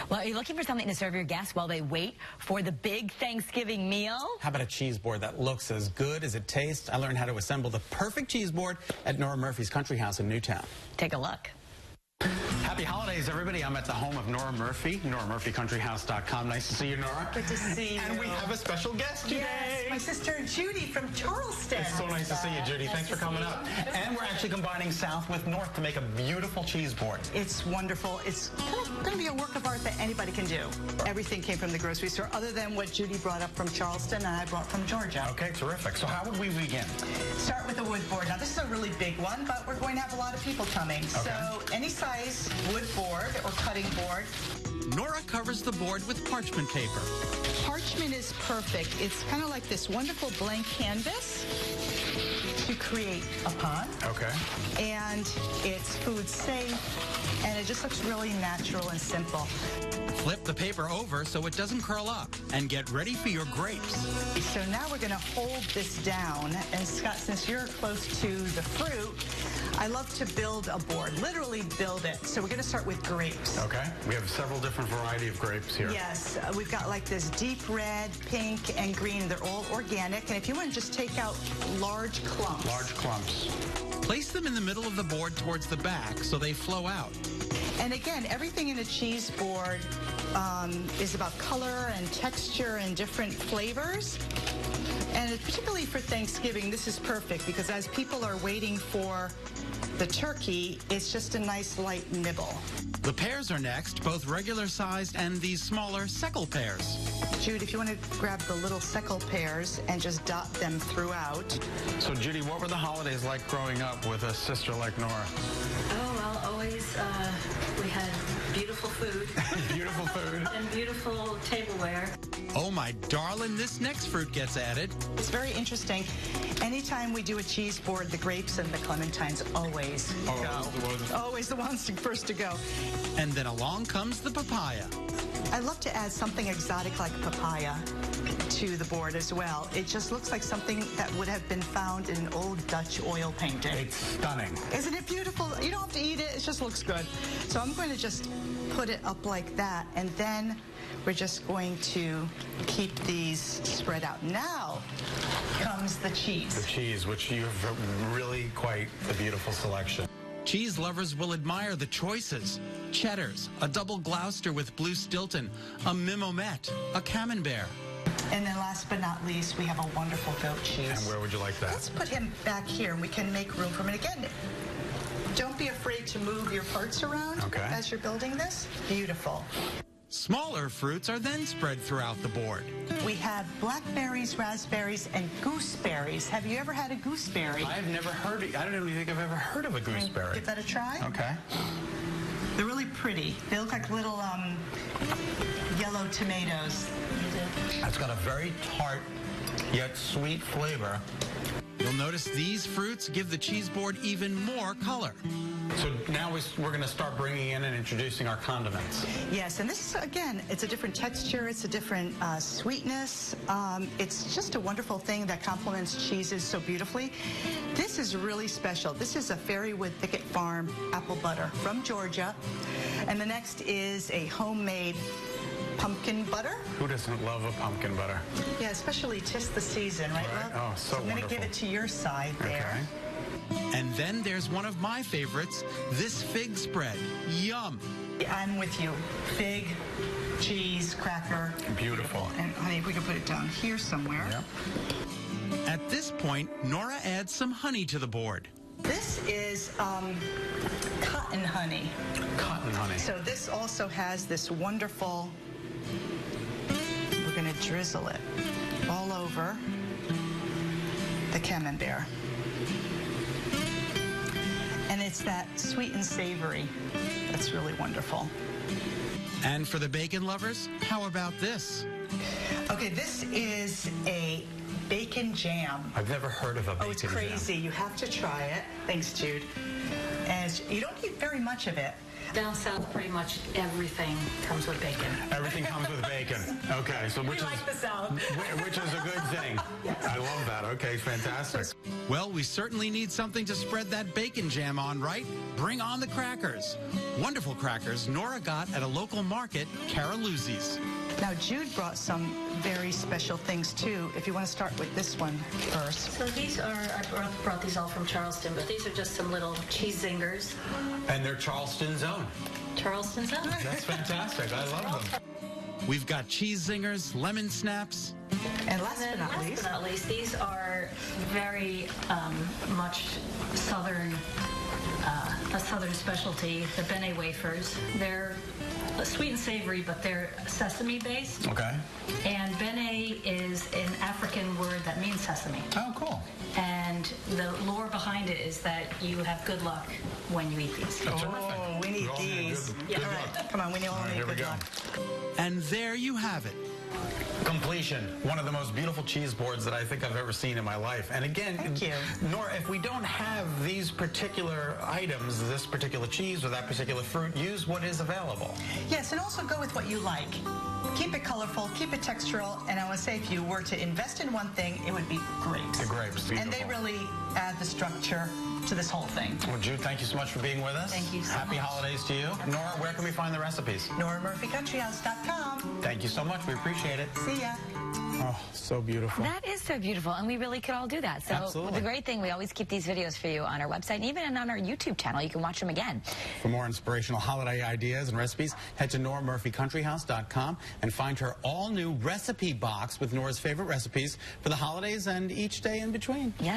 Well, are you looking for something to serve your guests while they wait for the big Thanksgiving meal? How about a cheese board that looks as good as it tastes? I learned how to assemble the perfect cheese board at Nora Murphy's Country House in Newtown. Take a look. Happy holidays, everybody. I'm at the home of Nora Murphy, NoraMurphyCountryHouse.com. Nice to see you, Nora. Good to see you. And we have a special guest today. Yes, my sister Judy from Charleston. It's so nice to see you, Judy. Thanks for coming up. And we're actually combining South with North to make a beautiful cheese board. It's wonderful. It's going to be a work of art that anybody can do. Everything came from the grocery store, other than what Judy brought up from Charleston and I brought from Georgia. Okay, terrific. So how would we begin? Start with a wood board. Now, this is a really big one, but we're going to have a lot of people coming. Okay. So any size wood board or cutting board. Nora covers the board with parchment paper. Parchment is perfect. It's kind of like this wonderful blank canvas to create upon. Okay. And it's food safe, and it just looks really natural and simple. Flip the paper over so it doesn't curl up, and get ready for your grapes. So now we're going to hold this down, and Scott, since you're close to the fruit, I love to build a board, literally build it. So we're going to start with grapes. Okay. We have several different variety of grapes here. Yes, we've got like this deep red, pink, and green. They're all organic, and if you want to just take out large clumps. Large clumps. Place them in the middle of the board towards the back so they flow out. And again, everything in a cheese board is about color and texture and different flavors. And particularly for Thanksgiving, this is perfect because as people are waiting for the turkey, it's just a nice light nibble. The pears are next, both regular sized and these smaller seckle pears. Jude, if you want to grab the little seckle pears and just dot them throughout. So, Judy, what were the holidays like growing up with a sister like Nora? Oh, well, always we had beautiful food. Beautiful food. And beautiful tableware. Oh, my darling, this next fruit gets added. It's very interesting. Anytime we do a cheese board, the grapes and the clementines always go. Always the ones first to go. And then along comes the papaya. I love to add something exotic like papaya to the board as well. It just looks like something that would have been found in an old Dutch oil painting. It's stunning. Isn't it beautiful? You don't have to eat it. It just looks good. So I'm going to just put it up like that, and then we're just going to keep these spread out. Now comes the cheese. The cheese, which you have really quite a beautiful selection. Cheese lovers will admire the choices. Cheddars, a double Gloucester with blue Stilton, a Mimosette, a Camembert. And then last but not least, we have a wonderful goat cheese. And where would you like that? Let's put him back here, and we can make room for him. And again, don't be afraid to move your parts around as you're building this. Beautiful. Smaller fruits are then spread throughout the board. We have blackberries, raspberries, and gooseberries. Have you ever had a gooseberry? I've never heard it. I don't even think I've ever heard of a gooseberry. Give that a try. Okay. They're really pretty. They look like little yellow tomatoes. It's got a very tart yet sweet flavor. You'll notice these fruits give the cheese board even more color. So now we're going to start bringing in and introducing our condiments. Yes, and this is, again, it's a different texture, it's a different sweetness. It's just a wonderful thing that complements cheeses so beautifully. This is really special. This is a Fairywood Thicket Farm apple butter from Georgia. And the next is a homemade pumpkin butter. Who doesn't love a pumpkin butter? Yeah, especially 'tis the season, right, love? Oh, so I'm going to give it to your side there. Okay. And then there's one of my favorites, this fig spread. Yum. I'm with you. Fig, cheese, cracker. Beautiful. And honey, if we can put it down here somewhere. Yep. At this point, Nora adds some honey to the board. This is cotton honey. Cotton honey. So this also has this wonderful, we're going to drizzle it all over the camembert. And it's that sweet and savory that's really wonderful. And for the bacon lovers, how about this? Okay, this is a bacon jam. I've never heard of a bacon jam. Oh, it's crazy. You have to try it. Thanks, Jude. And you don't need very much of it. Down south, pretty much everything comes with bacon. Everything comes with bacon. Okay, so which like the South. which is a good thing. I love that. Okay, fantastic. Well, we certainly need something to spread that bacon jam on, right? Bring on the crackers. Wonderful crackers Nora got at a local market, Caroluzzi's. Now, Jude brought some very special things, too. If you want to start with this one first. So these are, I brought these all from Charleston, but these are just some little cheese zingers. And they're Charleston's own. Charleston's own. That's fantastic. I love them. We've got cheese zingers, lemon snaps. And last And but then not least, last but not least, these are very much southern, a southern specialty, the Bene wafers. They're sweet and savory, but they're sesame based. Okay. And Bene is an African word that means sesame. Oh, cool. And the lore behind it is that you have good luck when you eat these. oh, we need all need these. good All luck. right, come on, we all All right, need here we good go. luck. And there you have it. Completion. One of the most beautiful cheese boards that I think I've ever seen in my life. And again, Thank you. Nora, if we don't have these particular items, this particular cheese or that particular fruit, use what is available. Yes, and also go with what you like. Keep it colorful, keep it textural, and I would say if you were to invest in one thing, it would be grapes. The grapes. And they Beautiful. really add the structure to this whole thing. Well, Jude, thank you so much for being with us. Thank you so Happy much. holidays to you. Nora, where can we find the recipes? NoraMurphyCountryHouse.com. Thank you so much. We appreciate it. See ya. Oh, so beautiful. That is so beautiful, and we really could all do that. So Absolutely. the great thing, we always keep these videos for you on our website and even on our YouTube channel. You can watch them again. For more inspirational holiday ideas and recipes, head to NoraMurphyCountryHouse.com and find her all-new recipe box with Nora's favorite recipes for the holidays and each day in between. Yeah.